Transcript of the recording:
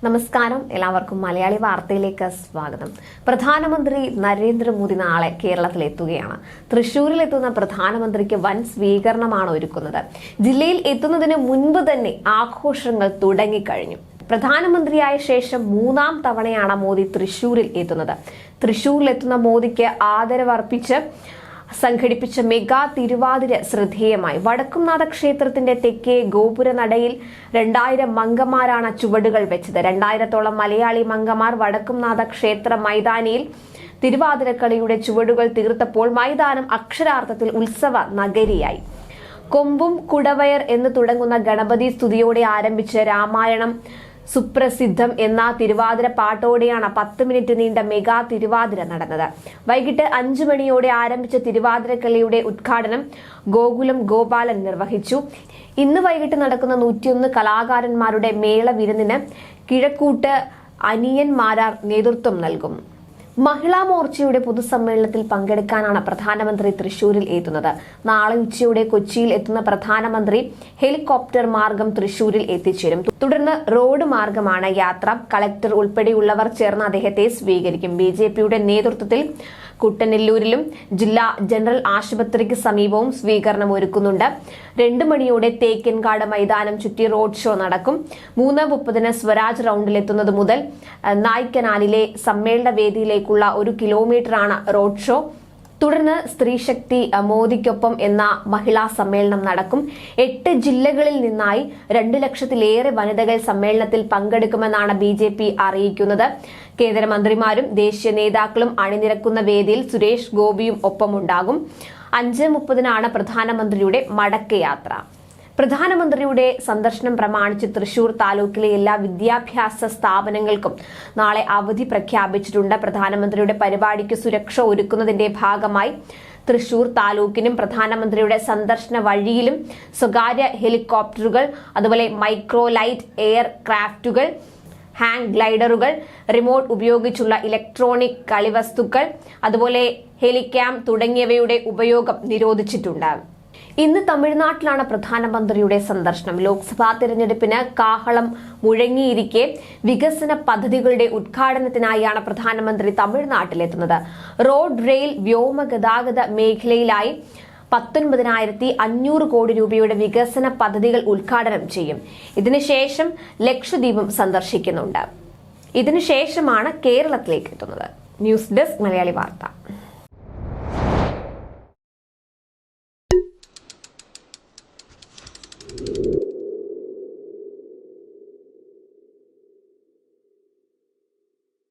നമസ്കാരം, എല്ലാവർക്കും മലയാളി വാർത്തയിലേക്ക് സ്വാഗതം. പ്രധാനമന്ത്രി നരേന്ദ്രമോദി നാളെ കേരളത്തിലെത്തുകയാണ്. തൃശൂരിൽ എത്തുന്ന പ്രധാനമന്ത്രിക്ക് വൻ സ്വീകരണമാണ് ഒരുക്കുന്നത്. ജില്ലയിൽ എത്തുന്നതിന് മുൻപ് തന്നെ ആഘോഷങ്ങൾ തുടങ്ങിക്കഴിഞ്ഞു. പ്രധാനമന്ത്രിയായ ശേഷം മൂന്നാം തവണയാണ് മോദി തൃശൂരിൽ എത്തുന്നത്. തൃശൂരിലെത്തുന്ന മോദിക്ക് ആദരവർപ്പിച്ച് സംഘടിപ്പിച്ച മെഗാ തിരുവാതിര ശ്രദ്ധേയമായി. വടക്കുംനാഥ ക്ഷേത്രത്തിന്റെ തെക്കേ ഗോപുര നടയിൽ 2000 മംഗമാരാണ് ചുവടുകൾ വെച്ചത്. 2000-ഓളം മലയാളി മംഗമാർ വടക്കുംനാഥ ക്ഷേത്ര മൈതാനിയിൽ തിരുവാതിരക്കളിയുടെ ചുവടുകൾ തീർത്തപ്പോൾ മൈതാനം അക്ഷരാർത്ഥത്തിൽ ഉത്സവ നഗരിയായി. കൊമ്പും കുടവയർ എന്ന് തുടങ്ങുന്ന ഗണപതി സ്തുതിയോടെ ആരംഭിച്ച രാമായണം സുപ്രസിദ്ധം എന്ന തിരുവാതിര പാട്ടോടെയാണ് 10 മിനിറ്റ് നീണ്ട മെഗാ തിരുവാതിര നടന്നത്. വൈകിട്ട് 5 മണിയോടെ ആരംഭിച്ച തിരുവാതിരക്കളിയുടെ ഉദ്ഘാടനം ഗോകുലം ഗോപാലൻ നിർവഹിച്ചു. ഇന്ന് വൈകിട്ട് നടക്കുന്ന 101 കലാകാരന്മാരുടെ മേള വിരുന്നിന് കിഴക്കൂട്ട് അനിയന്മാരാർ നേതൃത്വം നൽകും. മഹിളാ മോർച്ചയുടെ പൊതുസമ്മേളനത്തിൽ പങ്കെടുക്കാനാണ് പ്രധാനമന്ത്രി തൃശൂരിൽ എത്തുന്നത്. നാളെ ഉച്ചയോടെ കൊച്ചിയിൽ എത്തുന്ന പ്രധാനമന്ത്രി ഹെലികോപ്റ്റർ മാർഗം തൃശൂരിൽ എത്തിച്ചേരും. തുടർന്ന് റോഡ് മാർഗമാണ് യാത്ര. കളക്ടർ ഉൾപ്പെടെയുള്ളവർ ചേർന്ന് അദ്ദേഹത്തെ സ്വീകരിക്കും. BJPയുടെ നേതൃത്വത്തിൽ കുട്ടനെല്ലൂരിലും ജില്ലാ ജനറൽ ആശുപത്രിക്ക് സമീപവും സ്വീകരണം ഒരുക്കുന്നുണ്ട്. 2 മണിയോടെ തേക്കിൻകാട് മൈതാനം ചുറ്റി റോഡ് ഷോ നടക്കും. 3:30 സ്വരാജ് റൗണ്ടിലെത്തുന്നത് മുതൽ നായ്ക്കനാലിലെ സമ്മേളന വേദിയിലേക്കുള്ള 1 കിലോമീറ്ററാണ് റോഡ് ഷോ. തുടർന്ന് സ്ത്രീശക്തി മോദിക്കൊപ്പം എന്ന മഹിളാ സമ്മേളനം നടക്കും. 8 ജില്ലകളിൽ നിന്നായി 2 ലക്ഷത്തിലേറെ വനിതകൾ സമ്മേളനത്തിൽ പങ്കെടുക്കുമെന്നാണ് BJP അറിയിക്കുന്നത്. കേന്ദ്രമന്ത്രിമാരും ദേശീയ നേതാക്കളും അണിനിരക്കുന്ന വേദിയിൽ സുരേഷ് ഗോപിയും ഒപ്പമുണ്ടാകും. 5:30 പ്രധാനമന്ത്രിയുടെ മടക്കയാത്ര. പ്രധാനമന്ത്രിയുടെ സന്ദർശനം പ്രമാണിച്ച് തൃശൂർ താലൂക്കിലെ എല്ലാ വിദ്യാഭ്യാസ സ്ഥാപനങ്ങൾക്കും നാളെ അവധി പ്രഖ്യാപിച്ചിട്ടുണ്ട്. പ്രധാനമന്ത്രിയുടെ പരിപാടിക്ക് സുരക്ഷ ഒരുക്കുന്നതിന്റെ ഭാഗമായി തൃശൂർ താലൂക്കിനും പ്രധാനമന്ത്രിയുടെ സന്ദർശന വഴിയിലും സ്വകാര്യ ഹെലികോപ്റ്ററുകൾ, അതുപോലെ മൈക്രോ ലൈറ്റ് എയർ ക്രാഫ്റ്റുകൾ, ഹാങ് ഗ്ലൈഡറുകൾ, റിമോട്ട് ഉപയോഗിച്ചുള്ള ഇലക്ട്രോണിക് കളിവസ്തുക്കൾ, അതുപോലെ ഹെലിക്യാം തുടങ്ങിയവയുടെ ഉപയോഗം നിരോധിച്ചിട്ടുണ്ട്. ഇന്ന് തമിഴ്നാട്ടിലാണ് പ്രധാനമന്ത്രിയുടെ സന്ദർശനം. ലോക്സഭാ തിരഞ്ഞെടുപ്പിന് കാഹളം മുഴങ്ങിയിരിക്കെ വികസന പദ്ധതികളുടെ ഉദ്ഘാടനത്തിനായാണ് പ്രധാനമന്ത്രി തമിഴ്നാട്ടിലെത്തുന്നത്. റോഡ്, റെയിൽ, വ്യോമഗതാഗത മേഖലയിലായി 19,500 കോടി രൂപയുടെ വികസന പദ്ധതികൾ ഉദ്ഘാടനം ചെയ്യും. ഇതിനുശേഷം ലക്ഷദ്വീപും സന്ദർശിക്കുന്നുണ്ട്. ഇതിനുശേഷമാണ് കേരളത്തിലേക്ക് എത്തുന്നത്. ന്യൂസ് ഡെസ്ക് മലയാളി വാർത്ത.